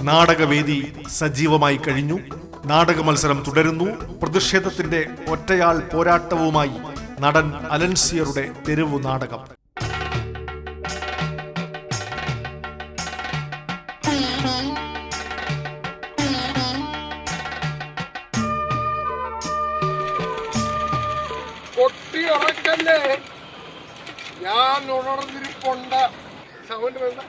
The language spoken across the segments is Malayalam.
നാടകവേദി സജീവമായി കഴിഞ്ഞു. നാടക മത്സരം തുടരുന്നു. പ്രതിഷേധത്തിന്റെ ഒറ്റയാൾ പോരാട്ടവുമായി നടൻ അലൻസിയറുടെ തെരുവു നാടകം. ഞാൻ ഉണർന്നിരിപ്പുണ്ട്. സൗണ്ട് വേണ്ട.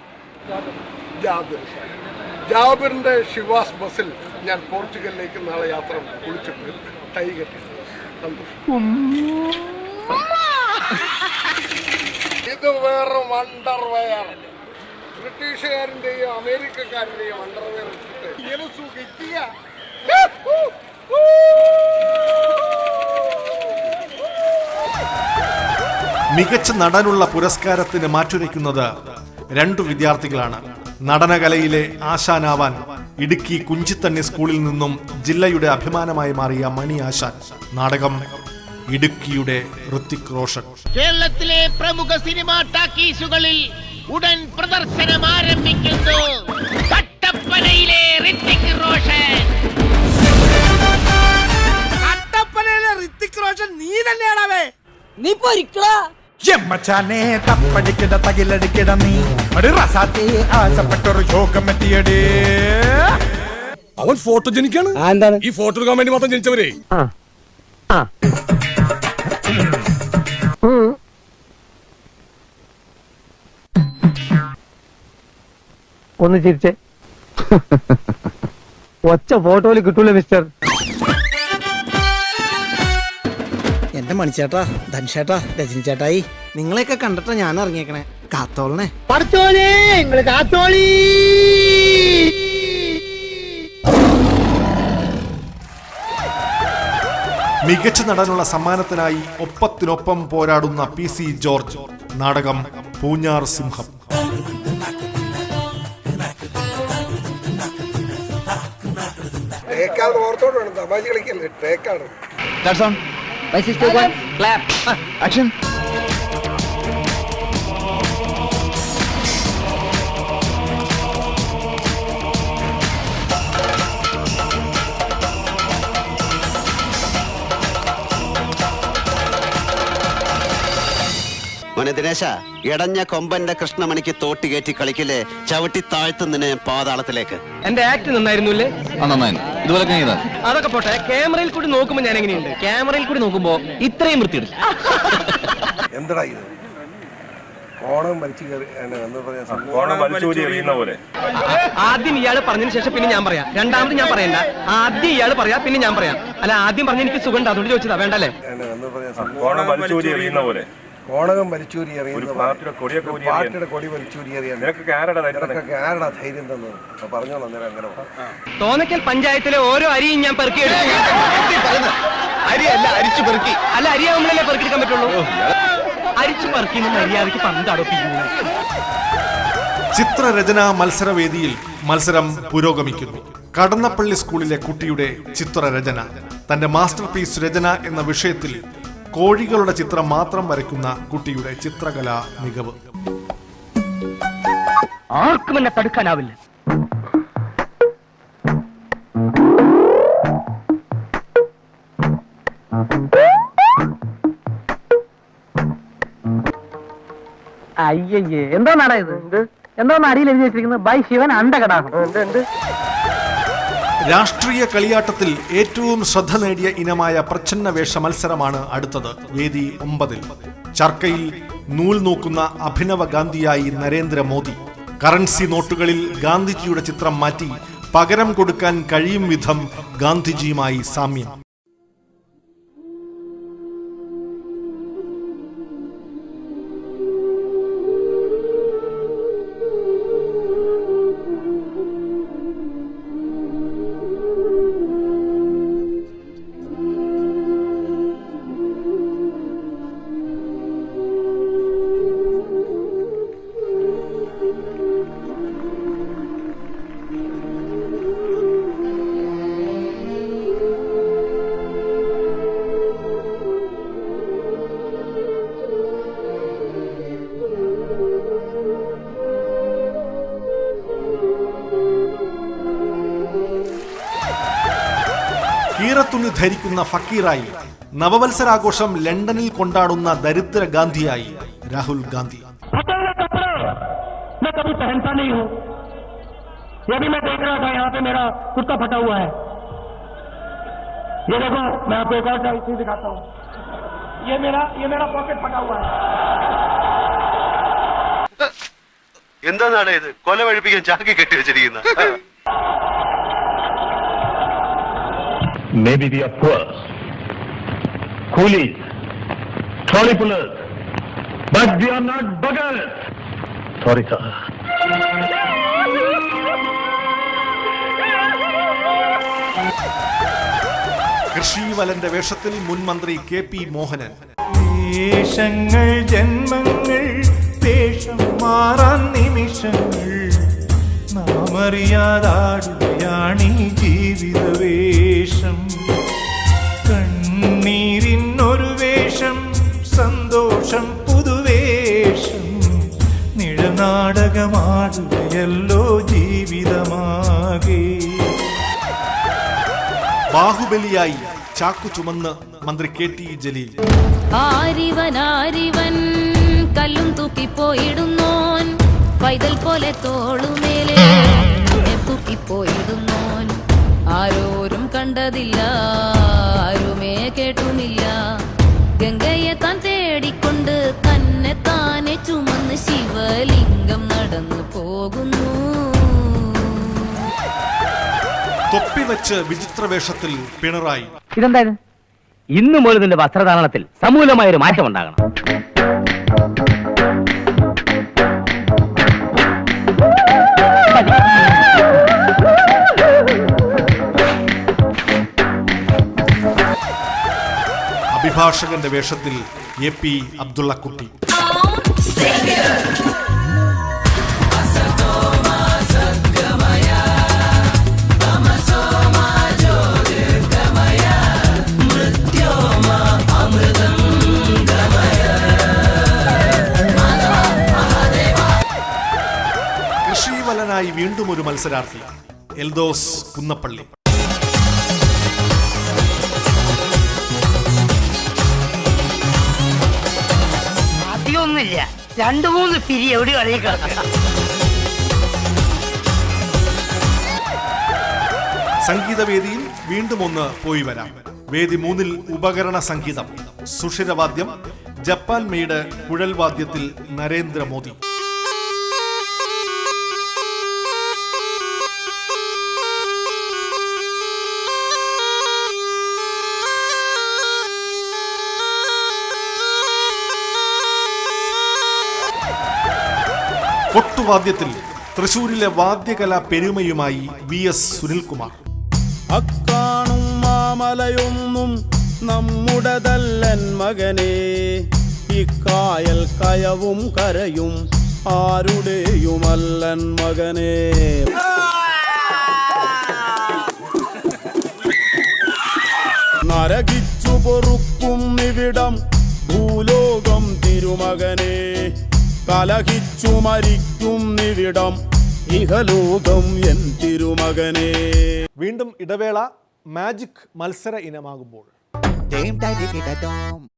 ജാബിറിന്റെ ഷിവാസ് ബസ്സിൽ ഞാൻ പോർച്ചുഗലിലേക്ക് നാളെ യാത്ര കുളിച്ചിട്ട് ടൈ കെട്ടി സന്തോഷം. ഇത് വേറെ അണ്ടർവെയർ. ബ്രിട്ടീഷുകാരന്റെയും അമേരിക്കക്കാരന്റെയും അണ്ടർവെയർ ഇട്ടിട്ട് ഇങ്ങനെ സുഖിക്കുക. മികച്ച നടനുള്ള പുരസ്കാരത്തിന് മാറ്റുരയ്ക്കുന്നത് 2 വിദ്യാർത്ഥികളാണ്. നടനകലയിലെ ആശാനാവാൻ ഇടുക്കി കുഞ്ചിത്തണ്ണി സ്കൂളിൽ നിന്നും ജില്ലയുടെ അഭിമാനമായി മാറിയ മണി ആശാൻ. നാടകം ഇടുക്കിയുടെ ഋത്തിക് റോഷൻ. കേരളത്തിലെ പ്രമുഖ സിനിമാ ടാക്കീസുകളിൽ ഉടൻ പ്രദർശനം ആരംഭിക്കുന്നു. കട്ടപ്പനയിലെ ഋത്തിക് റോഷൻ. കട്ടപ്പനയിലെ ഋത്തിക് റോഷൻ നീ തന്നെയാണവേ. നീ പൊരിക്കടാ. ചെമ്മച്ചാനെ തപ്പടിക്കിട തകിലടിക്കിട നീ ഒരു റസാത്തെ ആശപ്പെട്ടൊരു യോഗമെത്തിയടേ. അവൻ ഫോട്ടോ ജനിക്കാണ്. എന്താണ് ഈ ഫോട്ടോ എടുക്കാൻ വേണ്ടി മാത്രം ജനിച്ചവരെ. ഒന്ന് ചിരിച്ചേ. ഒച്ച ഫോട്ടോയിൽ കിട്ടൂല മിസ്റ്റർ. എന്റെ മണിച്ചേട്ടാ, ധൻചേട്ടാ, രജനി ചേട്ടായി, നിങ്ങളെയൊക്കെ കണ്ടിട്ടാ ഞാൻ ഇറങ്ങിയേക്കണേ. കാത്തോളണേ. മികച്ച നടനുള്ള സമ്മാനത്തിനായി ഒപ്പത്തിനൊപ്പം പോരാടുന്ന PC ജോർജ്. നാടകം പൂഞ്ഞാർ സിംഹം. ഓർത്തോട് വേണം തമാശ കളിക്കല്ലേ. ട്രേക്കാണ്. മോനെ ദിനേശ, ഇടഞ്ഞ കൊമ്പന്റെ കൃഷ്ണമണിക്ക് തോട്ടി കയറ്റി കളിക്കില്ലേ, ചവിട്ടി താഴ്ത്തുന്നതിന് പാതാളത്തിലേക്ക്. എന്റെ ആക്ട് നന്നായിരുന്നില്ലേ? ഇതുപോലെ അതൊക്കെ പോട്ടെ. ക്യാമറയിൽ കൂടി നോക്കുമ്പോ ഞാൻ എങ്ങനെയുണ്ട്? ക്യാമറയിൽ കൂടി നോക്കുമ്പോ ഇത്രയും വൃത്തിയില്ല. എന്താ ഇത്? ഓണം ആദ്യം ഇയാള് പറഞ്ഞതിന് ശേഷം പിന്നെ ഞാൻ പറയാം. രണ്ടാമത് ഞാൻ പറയണ്ട. ആദ്യം ഇയാള് പറയാ, പിന്നെ ഞാൻ പറയാം. അല്ല, ആദ്യം പറഞ്ഞ എനിക്ക് സുഖം ഉണ്ട്, അതുകൊണ്ട് ചോദിച്ചതാ. വേണ്ടല്ലേ? കോണകം വലിച്ചൂരി എറിയുന്ന പാർട്ടിയുടെ കൊടി വലിച്ചൂരി എറിയാൻ ധൈര്യം തന്നത് പറഞ്ഞോളൂ. അന്നേരം അങ്ങനെ തോന്നക്കൽ പഞ്ചായത്തിലെ ഓരോ അരിയും ഞാൻ പെറുക്കിയെടുക്കും. അരിയല്ല, അരിച്ചു പെറുക്കി. അല്ല, അരിയാവുമ്പോഴല്ലേ പെറുക്കിയെടുക്കാൻ പറ്റുള്ളൂ. അരിച്ചു പെറുക്കി മര്യാദയ്ക്ക് പന്താടോ. ചിത്രരചനാ മത്സരവേദിയിൽ മത്സരം പുരോഗമിക്കുന്നു. കടന്നപ്പള്ളി സ്കൂളിലെ കുട്ടിയുടെ ചിത്രരചന. തന്റെ മാസ്റ്റർ പീസ് രചന എന്ന വിഷയത്തിൽ കോഴികളുടെ ചിത്രം മാത്രം വരയ്ക്കുന്ന കുട്ടിയുടെ ചിത്രകലാ മികവ്. ആർക്കും എന്നെ തടുക്കാനാവില്ല. അയ്യേ, എന്താ ഇത്? എന്താ അടിയിൽ എഴുതി വെച്ചിരിക്കുന്നത്? ബൈ ശിവൻ അണ്ടകടാഹം. രാഷ്ട്രീയ കളിയാട്ടത്തിൽ ഏറ്റവും ശ്രദ്ധ നേടിയ ഇനമായ പ്രച്ഛന്ന വേഷ മത്സരമാണ് അടുത്തത്. വേദി 9. ചർക്കയിൽ നൂൽ നോക്കുന്ന അഭിനവ ഗാന്ധിയായി നരേന്ദ്രമോദി. കറൻസി നോട്ടുകളിൽ ഗാന്ധിജിയുടെ ചിത്രം മാറ്റി പകരം കൊടുക്കാൻ കഴിയും വിധം ഗാന്ധിജിയുമായി സാമ്യം. കീറത്തുണി ധരിക്കുന്ന ഫക്കീറായി, നവവത്സരാഘോഷം ലണ്ടനിൽ കൊണ്ടാടുന്ന ദരിദ്ര ഗാന്ധിയായി രാഹുൽ ഗാന്ധി. मैं कभी पहनता नहीं हूँ. ये भी मैं देख रहा था, यहाँ पे मेरा कुर्ता फटा हुआ है. ये देखो, मैं आपको एक और चीज दिखाता हूँ. ये मेरा पॉकेट फटा हुआ है. എന്താണ് ഇത്? കൊല വഴിപ്പിക്കാൻ ചാക്കി കെട്ടി വെച്ചിരിക്കുന്ന. Maybe we are poor, coolies, trolley pullers, but we are not beggars. Sorry, sir. കൃഷിവലന്റെ വേഷത്തിൽ മുൻ മന്ത്രി KP മോഹനൻ. വേഷങ്ങൾ ജന്മങ്ങൾ, വേഷം മാറാൻ നിമിഷങ്ങൾ, നാമറിയാതാടുകയാണീ ജീവിത വേഷം. കണ്ണീരിനൊരു വേഷം, സന്തോഷം പുതുവേഷം, നിഴനാടകമാടുകയല്ലോ ജീവിതമാകെ. ബാഹുബലിയായി ചാക്കു ചുമന്ന് മന്ത്രി KT ജലീൽ. ആരിവൻ കല്ലും തൂക്കിപ്പോയിടുന്നോൻ, പൈതൽ പോലെ തോളുമേലെ തൂക്കിപ്പോയിടുന്നോൻ. ആരോരും കണ്ടതില്ല, ആരുമേ കേട്ടുമില്ല. ഗംഗയെ താൻ തേടിക്കൊണ്ട് തന്നെ താനെ ചുമന്ന് ശിവലിംഗം നടന്നു പോകുന്നു. തൊപ്പി വെച്ച് വിചിത്ര വേഷത്തിൽ പിണറായി. ഇതെന്തായത്? ഇന്നു മുതൽ നിന്റെ വസ്ത്രധാരണത്തിൽ സമൂലമായൊരു മാറ്റം ഉണ്ടാകണം. അഭിഭാഷകന്റെ വേഷത്തിൽ AP അബ്ദുള്ളക്കുട്ടി. കൃഷിവലനായി വീണ്ടും ഒരു മത്സരാർത്ഥി എൽദോസ് കുന്നപ്പള്ളി. അധികമൊന്നുമില്ല, 2-3 പിരി എവിടെ കളിയേക്കാം. സംഗീതവേദിയിൽ വീണ്ടും ഒന്ന് പോയി വരാം. വേദി 3-ൽ ഉപകരണ സംഗീതം, സുഷിരവാദ്യം, ജപ്പാൻ മെയ്ഡ് കുഴൽ വാദ്യത്തിൽ നരേന്ദ്രമോദി. കൊട്ടുവാദ്യത്തിൽ തൃശൂരിലെ വാദ്യകലാ പെരുമയുമായി VS സുനിൽകുമാർ. അക്കാണും മാമലയൊന്നും നമ്മുടതല്ലൻ മകനെ, ഇക്കായൽ കയവും കരയും ആരുടെയുമല്ലൻ മകനെ. നരകിച്ചു പൊറുക്കും നിവിടം ഭൂലോകം തിരുമകനെ, കലഹിച്ചു മരിക്കും നിവിടം ഇഹലോകം എൻ തിരുമകനെ. വീണ്ടും ഇടവേള. മാജിക് മത്സര ഇനമാകുമ്പോൾ